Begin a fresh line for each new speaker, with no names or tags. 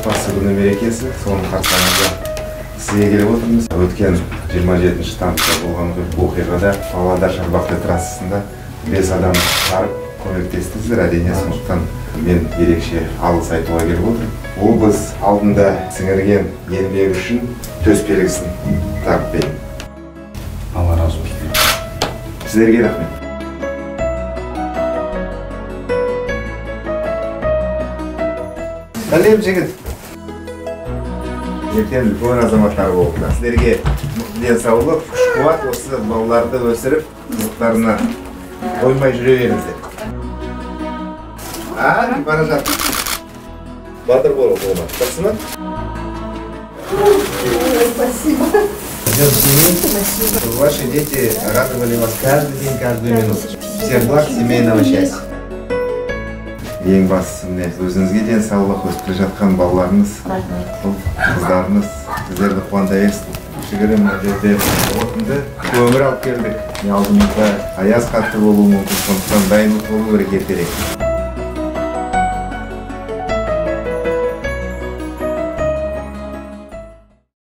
отбасы күні мерекесі, соның қарсаңында сізге келіп отырмыз. Өткен 27 тамызда болған оқиғада Павлодар Шарбақты трассасында 5 адам барып көмектестіңіздер. Әрине, сондықтан мен ерекше алғыс айтуға келіп отырмын. Облыс алдында сіңірген еңбегі үшін төс белгісін тағып берейін.
Алла разы болсын.
Сіздерге рахмет. Сәлем жігіт. Ертең үлкен азаматтар болыпты. Сіздерге денсаулық, күш-қуат, осы балаларды өсіріп, қызықтарына қоймай жүре беріңіздер. Бара жатыр. Батыр болу болма. Жақсы ма?
Спасибо.
Ваши дети радовали вас каждый день, каждую минуту. Всех благ, семейного счастья. Ең бастысы міне, өзіңізге денсаулық, өсіп келе жатқан балаларыңыз, қыздарыңыз, сіздерді қуанта берсін. Кішігірім жерде отынды көмір алып келдік. Алдымызда аяз қатты болуы мүмкін, сондықтан дайындық болу керек ертерек.